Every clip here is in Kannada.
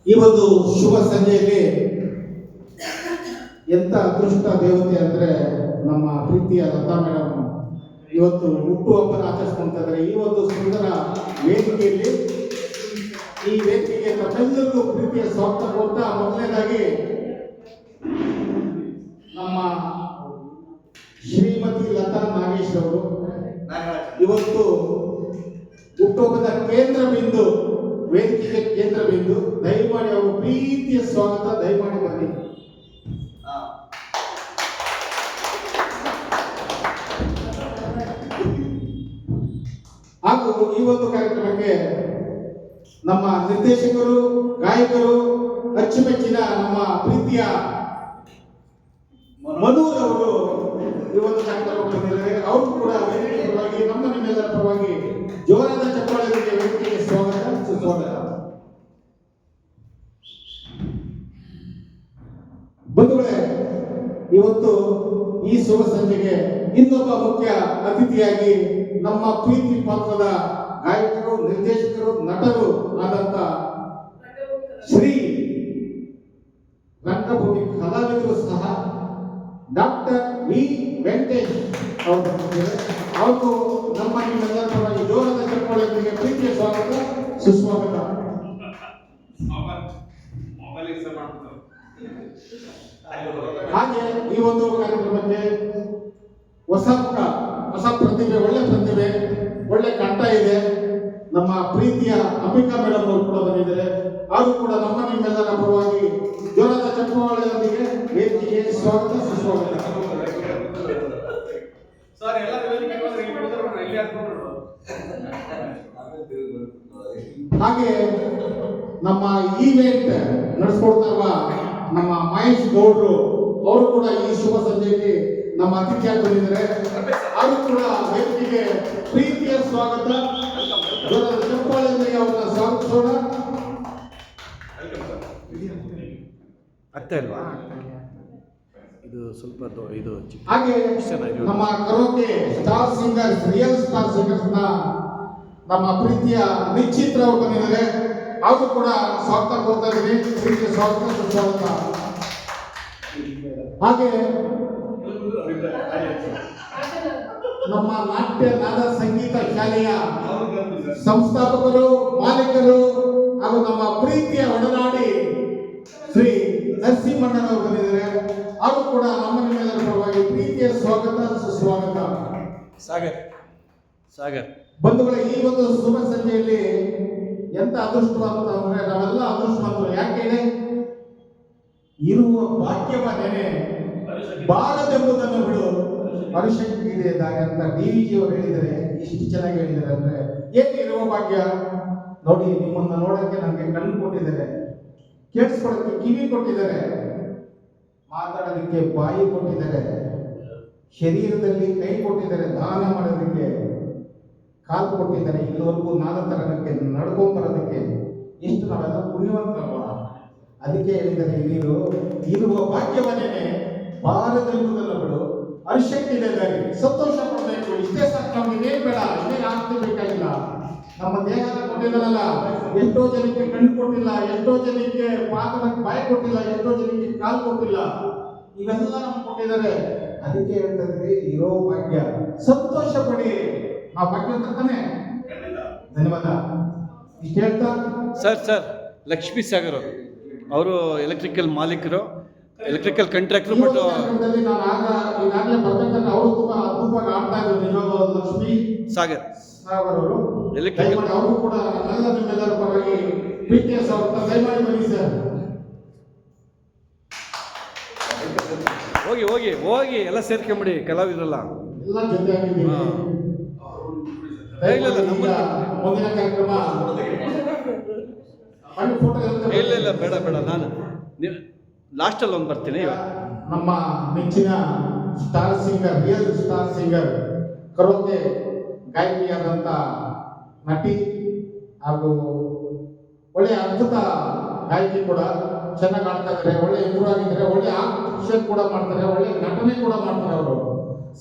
ಈ ಒಂದು ಶುಭ ಸಂಜೆಯಲ್ಲಿ ಎಂತ ಅದೃಷ್ಟ ದೇವತೆ ಅಂದ್ರೆ ನಮ್ಮ ಪ್ರೀತಿಯ ಲತಾ ಮೇಡಮ್ ಇವತ್ತು ಹುಟ್ಟುಹಬ್ಬನ ಆಚರಿಸ್ಕೊಳ್ತಾ ಇದ್ದಾರೆ. ಈ ಒಂದು ಸುಂದರ ವೇದಿಕೆಯಲ್ಲಿ ಈ ವೇದಿಕೆಗೆ ತಮ್ಮೆಲ್ಲರಿಗೂ ಪ್ರೀತಿಯ ಸ್ವಾಗತ ಕೊಡ್ತಾ, ಮೊದಲನೇದಾಗಿ ನಮ್ಮ ಶ್ರೀಮತಿ ಲತಾ ನಾಗೇಶ್ ಅವರು ಇವತ್ತು ಹುಟ್ಟುಹಬ್ಬದ ಕೇಂದ್ರ ಬಿಂದು, ವೇದಿಕೆಗೆ ಕೇಂದ್ರ ಬಿಂದು. ದಯಮಾಡಿ ಅವರು ಪ್ರೀತಿಯ ಸ್ವಾಗತ, ದಯಮಾಡಿ ಬನ್ನಿ. ಹಾಗೂ ಈ ಒಂದು ಕಾರ್ಯಕ್ರಮಕ್ಕೆ ನಮ್ಮ ನಿರ್ದೇಶಕರು, ಗಾಯಕರು, ಅಚ್ಚುಮೆಚ್ಚಿನ ನಮ್ಮ ಪ್ರೀತಿಯ ಮನೂರ್ ಅವರು ಈ ಒಂದು ಕಾರ್ಯಕ್ರಮಕ್ಕೆ ಬಂದಿದ್ದಾರೆ. ಅವರು ಕೂಡ ವೇದಿಕೆ ಪರವಾಗಿ, ನಮ್ಮ ನಿಮ್ಮೆಲ್ಲರ ಪರವಾಗಿ ಜೋರಾದ ಚಪ್ಪಾಳೆಗಳಿಗೆ ವೇದಿಕೆಗೆ ಸ್ವಾಗತ, ಸುಸ್ವಾಗತ. ಬಂಧುಗಳೇ, ಇವತ್ತು ಈ ಶುಭ ಸಂಜೆಗೆ ಇನ್ನೊಬ್ಬ ಮುಖ್ಯ ಅತಿಥಿಯಾಗಿ ನಮ್ಮ ಪ್ರೀತಿ ಪಾತ್ರದ ಗಾಯಕರು, ನಿರ್ದೇಶಕರು, ನಟರು ಆದಂತ ಶ್ರೀ ರಂಗಭೂಮಿ ಕಲಾವಿದರು ಸಹ ಡಾಕ್ಟರ್ ವಿ ವೆಂಕಟೇಶ್ ಅವರು ಬಂದಿದ್ದಾರೆ. ಹಾಗೂ ನಮ್ಮ ನಿಮ್ಮೆಲ್ಲರ ಪರವಾಗಿ ಜೋರದ ಚಪ್ಪಾಳೆಯೊಂದಿಗೆ ಪ್ರೀತಿಯ ಸ್ವಾಗತ, ಸುಸ್ವಾಗತ. ಹಾಗೆ ಈ ಒಂದು ಕಾರ್ಯಕ್ರಮಕ್ಕೆ ಹೊಸ ಮುಖ, ಹೊಸ ಪ್ರತಿಭೆ, ಒಳ್ಳೆ ಪ್ರತಿಭೆ, ಒಳ್ಳೆ ಕಂಠ ಇದೆ. ನಮ್ಮ ಪ್ರೀತಿಯ ಅಂಬಿಕಾ ಮೇಡಮ್ ಅವರು ಕೂಡ ಬಂದಿದ್ದಾರೆ. ಅವರು ಕೂಡ ನಮ್ಮ ನಿಮ್ಮೆಲ್ಲರ ಪರವಾಗಿ ಜೋರಾದ ಚಪ್ಪಾಳೆಯೊಂದಿಗೆ ವೇದಿಕೆಗೆ ಸ್ವಾಗತ, ಸುಸ್ವಾಗತ. ಹಾಗೆ ನಮ್ಮ ಈವೆಂಟ್ ನಡೆಸ್ಕೊಡ್ತಾ ಇರುವ ನಮ್ಮ ಮಹೇಶ್ ಗೌಡ್ರು ಅವರು ಕೂಡ ಈ ಶುಭ ಸಂಜೆಯಲ್ಲಿ ನಮ್ಮ ಅತಿಥಿಯಾಗಿ ಬಂದಿದ್ದಾರೆ. ಅವರು ಕೂಡ ವೇದಿಕೆಗೆ ಪ್ರೀತಿಯ ಸ್ವಾಗತ, ಜೋರಾದ ಚಪ್ಪಾಳೆಯೊಂದಿಗೆ ಅವರನ್ನ ಸ್ವಾಗತಿಸೋಣ. ಆಗ್ತಾ ಇಲ್ವಾ? ಇದು ಸ್ವಲ್ಪ ಇದು ಹಾಗೆ ನಮ್ಮ karaoke star singers, real star singers ನ ನಮ್ಮ ಪ್ರೀತಿಯ ನಿಶ್ಚಿತ್ರ ಅವರು ಬಂದಿದ್ದಾರೆ. ಅವರು ಕೂಡ ಸ್ವಾಗತ ಕೊಡ್ತಾ ಇದ್ದೀವಿ, ಪ್ರೀತಿಯ ಸ್ವಾಗತ, ಸುಸ್ವಾಗತ. ಹಾಗೆ ನಮ್ಮ ನಾಟ್ಯ ನಾದ ಸಂಗೀತ ಶಾಲೆಯ ಸಂಸ್ಥಾಪಕರು, ಮಾಲೀಕರು ಹಾಗೂ ನಮ್ಮ ಪ್ರೀತಿಯ ಒಡನಾಡಿ ಶ್ರೀ ನರಸಿಂಹಣ್ಣನವರು ಬಂದಿದ್ದಾರೆ. ಅವರು ಕೂಡ ನಮ್ಮ ನಿಮ್ಮೆಲ್ಲರ ಪರವಾಗಿ ಪ್ರೀತಿಯ ಸ್ವಾಗತ, ಸುಸ್ವಾಗತ. ಸಾಗರ್ ಬಂಧುಗಳೇ, ಈ ಒಂದು ಶುಭ ಸಂಜೆಯಲ್ಲಿ ಎಂತ ಅದೃಷ್ಟವಂತ ಅಂದ್ರೆ ನಾವೆಲ್ಲ ಅದೃಷ್ಟವಂತರು. ಯಾಕೆ ಹೇಳಿ, ಇರುವ ಭಾಗ್ಯವನ್ನೇ ಬಾರದೆಂಬುದನ್ನು ಬಿಡು ಪರಿಶಕ್ತಿ ಇದೆ ಅಂತ ಡಿ.ವಿ.ಜಿ ಅವರು ಹೇಳಿದರೆ ಎಷ್ಟು ಚೆನ್ನಾಗಿ ಹೇಳಿದ್ದಾರೆ ಅಂದ್ರೆ, ಏನು ಇರುವ ಭಾಗ್ಯ ನೋಡಿ. ನಿಮ್ಮನ್ನ ನೋಡಕ್ಕೆ ನನಗೆ ಕಣ್ಣು ಕೊಟ್ಟಿದ್ದಾರೆ, ಕೇಳಿಸ್ಕೊಳ್ಳೋಕ್ಕೆ ಕಿವಿ ಕೊಟ್ಟಿದ್ದಾರೆ, ಮಾತಾಡೋದಕ್ಕೆ ಬಾಯಿ ಕೊಟ್ಟಿದ್ದಾರೆ, ಶರೀರದಲ್ಲಿ ಕೈ ಕೊಟ್ಟಿದ್ದಾರೆ, ದಾನ ಮಾಡೋದಕ್ಕೆ ಕಾಲು ಕೊಟ್ಟಿದ್ದಾರೆ, ಇಲ್ಲಿವರೆಗೂ ನಾಲ್ಕರಕ್ಕೆ ನಡ್ಕೊಂಡ್ ಬರೋದಕ್ಕೆ. ಎಷ್ಟು ನಾವೆಲ್ಲ ಪುಣ್ಯವಂತರಲ್ವಾ? ಅದಕ್ಕೆ ಹೇಳಿದ್ದಾರೆ, ನೀರು ಇರುವ ಭಾಗ್ಯವನ್ನೇ ಬಾರದೆಂಬುದನ್ನು ಬಿಡು ಅರಿಶಕ್ತಿ ಇದೆ, ಸಂತೋಷ ಪಡಬೇಕು. ಇಷ್ಟೇ ಸಾಕು, ನಮ್ಗೆ ಇನ್ನೇನು ಬೇಡ, ಇನ್ನೇನು ಆಸ್ತಿ ಬೇಕಾಗಿಲ್ಲ. ನಮ್ಮ ದೇಹನ ಕೊಟ್ಟಿದ್ದಾರಲ್ಲ, ಎಷ್ಟೋ ಜನಕ್ಕೆ ಕಣ್ಣು ಕೊಟ್ಟಿಲ್ಲ, ಎಷ್ಟೋ ಜನಕ್ಕೆ ಮಾತಾಡಕ್ಕೆ ಬಾಯಿ ಕೊಟ್ಟಿಲ್ಲ, ಎಷ್ಟೋ ಜನಕ್ಕೆ ಕಾಲು ಕೊಟ್ಟಿಲ್ಲ, ಇವೆಲ್ಲ ನಮ್ಗೆ ಕೊಟ್ಟಿದ್ದಾರೆ. ಅದಕ್ಕೆ ಹೇಳ್ತಿದ್ರಿ, ಇರೋ ಭಾಗ್ಯ ಸಂತೋಷ ಪಡಿ. ನಾವು ಭಾಗ್ಯ ಅಂತ ತಾನೆ. ಧನ್ಯವಾದ. ಇಷ್ಟು ಹೇಳ್ತಾ ಸರ್ ಲಕ್ಷ್ಮೀ ಸಾಗರ್ ಅವರು ಎಲೆಕ್ಟ್ರಿಕಲ್ ಮಾಲೀಕರು, ಎಲೆಕ್ಟ್ರಿಕಲ್ ಕಾಂಟ್ರಾಕ್ಟರ್. ಬಟ್ ನಾನು ಈಗಾಗಲೇ ಬರ್ಬೇಕಂತ ಅವರು ತುಂಬಾ ಅದ್ಭುತವಾಗಿ ಆಡ್ತಾ ಇದ್ರು. ನಿಜವಾಗ್ಲೂ ಲಕ್ಷ್ಮೀ ಸಾಗರ್ ಅವರು ಎಲೆಕ್ಟ್ರಿಕಲ್, ಅವರು ಕೂಡ ನನ್ನೆಲ್ಲ ನಿಮ್ಮೆಲ್ಲರ ಪರವಾಗಿ ಪ್ರೀತಿಯ ಸ್ವಾಗತ. ದಯಮಾಡಿ ಬನ್ನಿ ಸರ್. ಹೋಗಿ ಎಲ್ಲ ಸೇರ್ಕೊಂಬಿಡಿ, ಕಲಾವಿದ್ರಲ್ಲ ಎಲ್ಲ ಜೊತೆಯಾಗಿದ್ದೀವಿ. ಮುಂದಿನ ಕಾರ್ಯಕ್ರಮ ಇಲ್ಲ ಬೇಡ ನಾನು ಲಾಸ್ಟಲ್ಲಿ ಒಂದು ಬರ್ತೀನಿ. ನಮ್ಮ ನೆಚ್ಚಿನ star singer, real star singer, karaoke ಗಾಯಕಿಯಾದಂಥ ನಟಿ ಹಾಗೂ ಒಳ್ಳೆಯ ಅದ್ಭುತ ಗಾಯಕಿ ಕೂಡ, ಚೆನ್ನಾಗಿ ಆಡ್ತಾ ಇದ್ದಾರೆ, ಒಳ್ಳೆ ಇಂಪ್ರೂವ್ ಆಗಿದ್ದಾರೆ, ಒಳ್ಳೆ ಆಕ್ಷನ್ ಕೂಡ ಮಾಡ್ತಾರೆ, ಒಳ್ಳೆ ನಟನೆ ಕೂಡ ಮಾಡ್ತಾರೆ. ಅವರು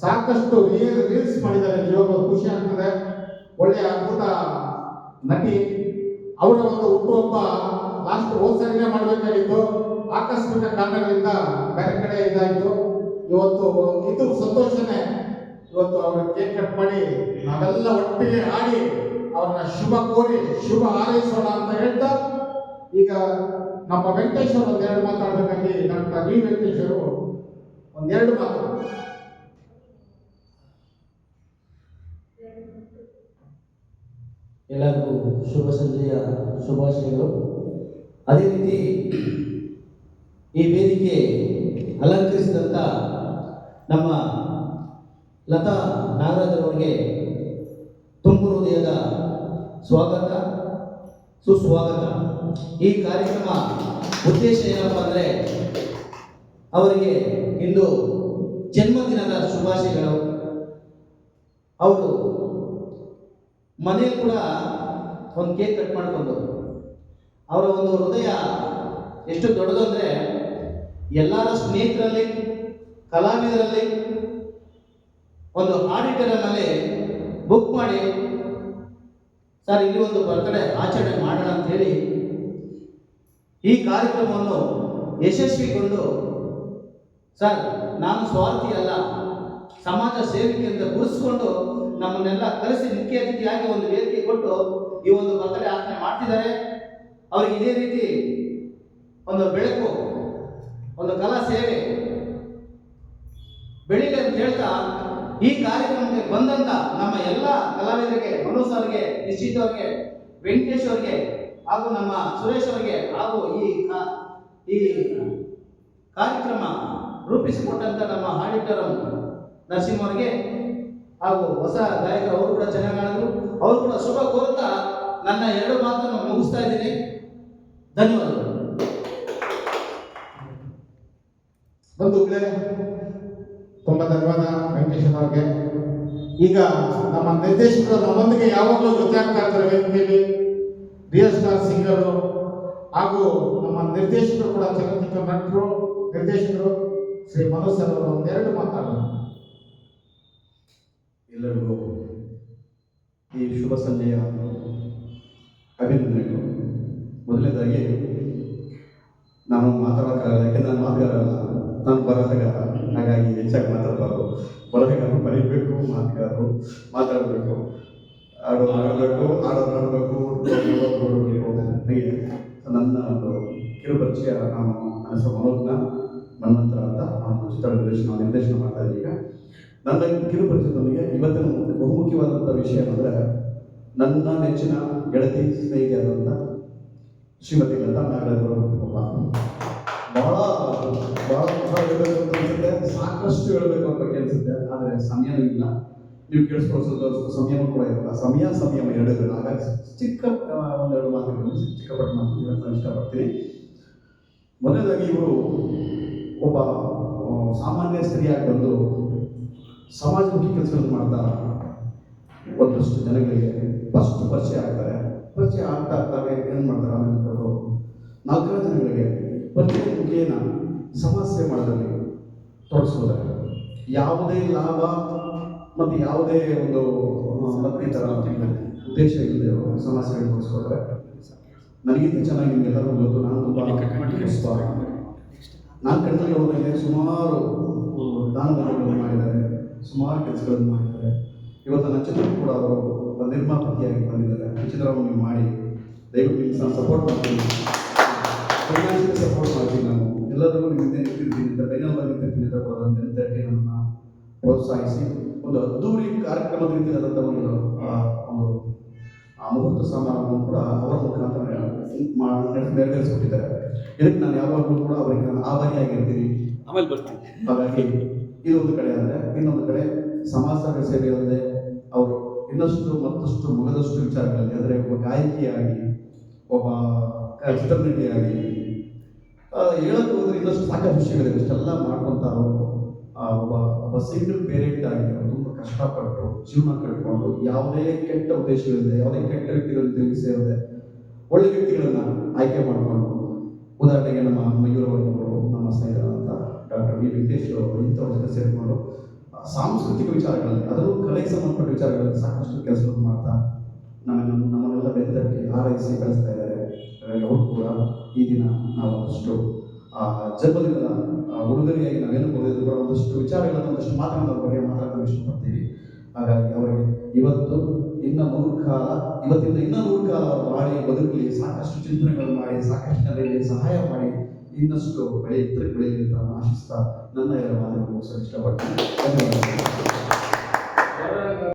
ಸಾಕಷ್ಟು ರೀಲ್ಸ್ ಮಾಡಿದ್ದಾರೆ, ನಿಜವಾಗ್ಲೂ ಖುಷಿ ಆಗ್ತದೆ. ಒಳ್ಳೆಯ ಅದ್ಭುತ ನಟಿ. ಅವರ ಒಂದು ಹುಟ್ಟುಹಬ್ಬ ಲಾಸ್ಟ್ ಹೋದ್ಸರಿನೇ ಮಾಡಬೇಕಾಗಿತ್ತು, ಆಕಸ್ಮಿಕ ಕಾರಣಗಳಿಂದ ಬೇರೆ ಕಡೆ ಇದಾಯಿತು. ಇವತ್ತು ಇದು ಸಂತೋಷನೇ. ಇವತ್ತು ಅವ್ರ ಕೇಕ್ ಕಟ್ ಮಾಡಿ ನಾವೆಲ್ಲ ಒಟ್ಟಿಗೆ ಆಡಿ ಅವ್ರನ್ನ ಶುಭ ಕೋರಿ ಶುಭ ಹಾರೈಸೋಣ ಅಂತ ಹೇಳ್ತಾ, ಈಗ ನಮ್ಮ ವೆಂಕಟೇಶ್ವರ ಒಂದೆರಡು ಮಾತಾಡಬೇಕಾಗಿ ಡಾಕ್ಟರ್ ವಿ ವೆಂಕಟೇಶ್ವರು ಒಂದೆರಡು ಮಾತು. ಎಲ್ಲರಿಗೂ ಶುಭ ಸಂಜೆಯ ಶುಭಾಶಯಗಳು. ಅದೇ ರೀತಿ ಈ ವೇದಿಕೆ ಅಲಂಕರಿಸಿದಂಥ ನಮ್ಮ ಲತಾ ನಾಗರಾಜ್ ಅವರಿಗೆ ತುಂಬ ಹೃದಯದ ಸ್ವಾಗತ ಸುಸ್ವಾಗತ. ಈ ಕಾರ್ಯಕ್ರಮ ಉದ್ದೇಶ ಏನಪ್ಪ ಅಂದರೆ ಅವರಿಗೆ ಇಂದು ಜನ್ಮದಿನದ ಶುಭಾಶಯಗಳು. ಅವರು ಮನೆಯಲ್ಲಿ ಕೂಡ ಒಂದು ಕೇಕ್ ಕಟ್ ಮಾಡ್ಕೊಂಡು ಅವರ ಒಂದು ಹೃದಯ ಎಷ್ಟು ದೊಡ್ಡದು ಅಂದರೆ ಎಲ್ಲರ ಸ್ನೇಹಿತರಲ್ಲಿ, ಕಲಾವಿದರಲ್ಲಿ, ಒಂದು ಆಡಿಟೋರಿಯಂನಲ್ಲಿ ಬುಕ್ ಮಾಡಿ ಸರ್ ಇಲ್ಲಿ ಒಂದು ಬರ್ತ್ಡೇ ಆಚರಣೆ ಮಾಡೋಣ ಅಂತೇಳಿ ಈ ಕಾರ್ಯಕ್ರಮವನ್ನು ಯಶಸ್ವಿಗೊಂಡು, ಸರ್ ನಾನು ಸ್ವಾರ್ಥಿ ಅಲ್ಲ, ಸಮಾಜ ಸೇವಿಕೆ ಅಂತ ಗುರುಸ್ಕೊಂಡು ನಮ್ಮನ್ನೆಲ್ಲ ಕರೆಸಿ ಮುಖ್ಯ ಅತಿಥಿಯಾಗಿ ಒಂದು ವೇದಿಕೆ ಕೊಟ್ಟು ಈ ಒಂದು ಬರ್ತ್ಡೇ ಆಚರಣೆ ಮಾಡ್ತಿದ್ದಾರೆ. ಅವ್ರಿಗೆ ಇದೇ ರೀತಿ ಒಂದು ಬೆಳಕು, ಒಂದು ಕಲಾ ಸೇವೆ ಬೆಳಿಲಿ ಅಂತ ಹೇಳ್ತಾ, ಈ ಕಾರ್ಯಕ್ರಮಕ್ಕೆ ಬಂದಂತ ನಮ್ಮ ಎಲ್ಲ ಕಲಾವಿದರಿಗೆ, ಮನೋಜ್ ಅವರಿಗೆ, ನಿಶ್ಚಿತ್ ಅವರಿಗೆ, ವೆಂಕಟೇಶ್ ಅವರಿಗೆ ಹಾಗೂ ನಮ್ಮ ಸುರೇಶ್ ಅವರಿಗೆ ಹಾಗೂ ಈ ಕಾರ್ಯಕ್ರಮ ರೂಪಿಸಿಕೊಟ್ಟಂತ ನಮ್ಮ ಆಡಿಟರ್ ನರಸಿಂಹ ಅವರಿಗೆ ಹಾಗೂ ಹೊಸ ಗಾಯಕರು ಅವರು ಕೂಡ ಚೆನ್ನಾಗಿ ಆಡಿದ್ರು. ಅವರು ಕೂಡ ಶುಭ ಕೋರುತ್ತಾ ನನ್ನ ಎರಡು ಮಾತನ್ನು ಮುಗಿಸ್ತಾ ಇದ್ದೀನಿ. ಧನ್ಯವಾದಗಳು. ಬಂಧುಗಳೇ, ತುಂಬಾ ಧನ್ಯವಾದ ವೆಂಕಟೇಶ್ವರ ಅವ್ರಿಗೆ. ಈಗ ನಮ್ಮ ನಿರ್ದೇಶಕರು ನಮ್ಮೊಂದಿಗೆ ಯಾವಾಗಲೂ ಜೊತೆ ಆಗ್ತಾ ಇರ್ತಾರೆ ವೇದಿಕೆಯಲ್ಲಿ. ರಿಯಲ್ ಸ್ಟಾರ್ ಸಿಂಗರು ಹಾಗೂ ನಮ್ಮ ನಿರ್ದೇಶಕರು ಕೂಡ, ಚಲನಚಿತ್ರ ನಟರು, ನಿರ್ದೇಶಕರು ಶ್ರೀ ಮನೋಜ್ ಸರ್ ಅವರು ಒಂದೆರಡು ಮಾತಾಡೋಣ. ಎಲ್ಲರಿಗೂ ಈ ಶುಭ ಸಂಜೆಯ ಅಭಿನಂದನೆಗಳು. ಮೊದಲನೇದಾಗಿ ನಾನು ಮಾತಾಡೋಕ್ಕಾಗಲ್ಲ, ಯಾಕೆಂದ್ರೆ ನಾನು ಮಾತುಗಾರಲ್ಲ, ನಾನು ಬರಹಗಾರ. ಹಾಗಾಗಿ ಹೆಚ್ಚಾಗಿ ಮಾತಾಡಬಾರ್ದು. ಬರಹಗಾರರು ಬರೀಬೇಕು, ಮಾತುಗಾರರು ಮಾತಾಡಬೇಕು, ಆಡೋದು ಆಡಬೇಕು, ಆಡೋದು ಆಡಬೇಕು, ನೋಡಬೇಕು. ಹಾಗೆ ನನ್ನ ಒಂದು ಕಿರುಪರಿಚಯ, ನಾನು ನನ್ನ ಹೆಸರು ಮನ್ವಂತರ ಅಂತ, ನಾನು ಚಿತ್ರ ನಿರ್ದೇಶನ ಮಾಡ್ತಾ ಇದ್ದೀನಿ. ಈಗ ನನ್ನ ಕಿರುಪರಿಚಯದೊಂದಿಗೆ ಇವತ್ತಿನ ಬಹುಮುಖ್ಯವಾದಂಥ ವಿಷಯ ಅಂದರೆ, ನನ್ನ ನೆಚ್ಚಿನ ಗೆಳತಿ ಸ್ನೇಹಿತೆಯಾದಂಥ ಶ್ರೀಮತಿ ಲತಾ ನಾಗರಾಜ್ ಅವರು ಬಹಳ ಹೇಳಬೇಕು ಅಂತ ಅನಿಸುತ್ತೆ, ಸಾಕಷ್ಟು ಹೇಳಬೇಕು ಅವ್ರ ಬಗ್ಗೆ ಅನಿಸುತ್ತೆ. ಆದರೆ ಸಮಯನೂ ಇಲ್ಲ, ನೀವು ಕೇಳಿಸ್ಕೊಳ್ಳೋ ಸಮಯನೂ ಕೂಡ ಇರಲ್ಲ. ಸಂಯಮ ಎರಡು ಇರಲ್ಲ. ಹಾಗಾಗಿ ಚಿಕ್ಕ ಒಂದೆರಡು ಮಾತುಗಳು, ಚಿಕ್ಕಪಟ್ಟ ಮಾತುಗಳು ನಾನು ಇಷ್ಟಪಡ್ತೀನಿ. ಮೊದಲನೇದಾಗಿ ಇವರು ಒಬ್ಬ ಸಾಮಾನ್ಯ ಸ್ತ್ರೀಯಾಗಿ ಬಂದು ಸಮಾಜಮುಖಿ ಕೆಲಸಗಳನ್ನು ಮಾಡ್ತಾ ಒಂದಷ್ಟು ಜನಗಳಿಗೆ ಫಸ್ಟ್ ಪರಿಚಯ ಆಗ್ತಾರೆ. ಪರಿಚಯ ಆಗ್ತಾಗ ಏನು ಮಾಡ್ತಾರೆ, ಆಮೇಲೆ ಅವರು 4 ಜನಗಳಿಗೆ ಪರಿಚಯ ಮುಖೇನ ಸಮಾಜ ಸೇವೆ ಮಾಡೋದ್ರಲ್ಲಿ ತೊಡಗಿಸ್ಬೋದಾರೆ. ಯಾವುದೇ ಲಾಭ ಮತ್ತು ಯಾವುದೇ ಒಂದು ಮತ್ತಿತರ ಉದ್ದೇಶ ಇಲ್ಲದೆ ಸಮಾಜ ಸೇವೆ ತೊಡಗಿಸ್ಬೋದಾರೆ. ನನಗಿಂತ ಚೆನ್ನಾಗಿ ನಿಮಗೆಲ್ಲರೂ ಗೊತ್ತು, ನಾನು ತುಂಬ ನಾನು ಕಣ್ಣಲ್ಲಿ ಹೋದಂಗೆ ಸುಮಾರು ದಾನಗಳನ್ನು ಮಾಡಿದ್ದಾರೆ, ಸುಮಾರು ಕೆಲಸಗಳನ್ನು ಮಾಡಿದ್ದಾರೆ. ಇವತ್ತು ನನ್ನ ಚಿತ್ರ ಕೂಡ ಅವರು ನಿರ್ಮಾಪತಿಯಾಗಿ ಬಂದಿದ್ದಾರೆ. ಈ ಚಿತ್ರವನ್ನು ನೀವು ಮಾಡಿ ದಯವಿಟ್ಟು ನಿಮ್ಗೆ ನಾನು ಸಪೋರ್ಟ್ ಮಾಡ್ತೀನಿ, ಫೈನಾನ್ಷಿಯಲ್ ಸಪೋರ್ಟ್ ಮಾಡ್ತೀನಿ. ನಾನು ಎಲ್ಲರಿಗೂ ನಿಮ್ಮಿಂದ ನಿಂತಿರ್ತೀನಿ ಅಂತ, ಬೆನ್ನೆಲ್ಲ ನಿಂತಿರ್ತೀನಿ ಅಂತ ಕೂಡ ಬೆಂತಟ್ಟಿ ನನ್ನನ್ನು ಪ್ರೋತ್ಸಾಹಿಸಿ ಒಂದು ಅದ್ದೂರಿ ಕಾರ್ಯಕ್ರಮದ ರೀತಿಯಾದಂಥ ಒಂದು ಮುಹೂರ್ತ ಸಮಾರಂಭವನ್ನು ಕೂಡ ಅವರ ಮುಖಾಂತರ ನೆರವೇರಿಸಿಕೊಟ್ಟಿದ್ದಾರೆ. ಇದಕ್ಕೆ ನಾನು ಯಾವಾಗಲೂ ಕೂಡ ಅವರಿಗೆ ನಾನು ಆಭಾರಿಯಾಗಿರ್ತೀನಿ. ಆಮೇಲೆ ಬರ್ತೀನಿ. ಹಾಗಾಗಿ ಇದೊಂದು ಕಡೆ ಆದರೆ, ಇನ್ನೊಂದು ಕಡೆ ಸಮಾಜ ಸೇವೆಯಲ್ಲದೆ ಅವರು ಇನ್ನಷ್ಟು ಮತ್ತಷ್ಟು ಮುಗದಷ್ಟು ವಿಚಾರಗಳಲ್ಲಿ, ಅಂದರೆ ಒಬ್ಬ ಗಾಯಕಿಯಾಗಿ, ಒಬ್ಬ ಚಿತ್ರನಟಿಯಾಗಿ ಹೇಳಕ್ಕೆ ಹೋದ್ರೆ ಇನ್ನಷ್ಟು ಸಾಕಷ್ಟು ವಿಷಯಗಳಿವೆ. ಇಷ್ಟೆಲ್ಲ ಮಾಡ್ಕೊತ ಅವರು ಒಬ್ಬ ಸಿಂಗಲ್ ಪೇರೆಂಟ್ ಆಗಿ ತುಂಬ ಕಷ್ಟಪಟ್ಟು ಜೀವನ ಕಟ್ಕೊಂಡು, ಯಾವುದೇ ಕೆಟ್ಟ ಉದ್ದೇಶಗಳಿದೆ, ಯಾವುದೇ ಕೆಟ್ಟ ವ್ಯಕ್ತಿಗಳ ಜೊತೆಗೆ ಸೇರದೆ ಒಳ್ಳೆ ವ್ಯಕ್ತಿಗಳನ್ನ ಆಯ್ಕೆ ಮಾಡಿಕೊಂಡು, ಉದಾಹರಣೆಗೆ ನಮ್ಮ ಮಯೂರವರು, ನಮ್ಮ ಸ್ನೇಹಿತರಾದಂಥ ಡಾಕ್ಟರ್ ವಿ ವೆಂಕಟೇಶ್ ಅವರು ಇಂಥವ್ರ ಜೊತೆ ಸೇರಿಕೊಂಡು ಸಾಂಸ್ಕೃತಿಕ ವಿಚಾರಗಳಲ್ಲಿ, ಅದರಲ್ಲೂ ಕಲೆಗೆ ಸಂಬಂಧಪಟ್ಟ ವಿಚಾರಗಳಲ್ಲಿ ಸಾಕಷ್ಟು ಕೆಲಸವನ್ನು ಮಾಡ್ತಾ ನಮ್ಮನ್ನೆಲ್ಲ ಬೆಂತಟ್ಟಿ ಹಾರೈಸಿ ಬೆಳೆಸ್ತಾ ಇದ್ದಾರೆ. ಅವರು ಕೂಡ ಈ ದಿನ ನಾವು ಒಂದಷ್ಟು ಜನ್ಮದಿನದ ಉಡುಗೊರೆಯಾಗಿ ನಾವೇನು ಕೊಡೋದು ಕೂಡ ಒಂದಷ್ಟು ವಿಚಾರಗಳನ್ನು ಒಂದಷ್ಟು ಮಾತುಗಳ ಬಗ್ಗೆ ಮಾತಾಡಲು ಇಷ್ಟಪಡ್ತೀವಿ. ಹಾಗಾಗಿ ಅವರಿಗೆ ಇವತ್ತಿಂದ ಇನ್ನೂ 100 ಕಾಲ ಅವರ ಬಾಳಿ ಬದುಕಲಿ, ಸಾಕಷ್ಟು ಚಿಂತನೆಗಳು ಮಾಡಿ, ಸಾಕಷ್ಟು ಜನರಿಗೆ ಸಹಾಯ ಮಾಡಿ, ಇನ್ನಷ್ಟು ಬೆಳೆಯಲಿ ಅಂತ ಆಶಿಸ್ತಾ ನನ್ನ ಮಾತನ್ನು ಮುಗಿಸಲು ಇಷ್ಟಪಡ್ತೀನಿ. ಧನ್ಯವಾದಗಳು.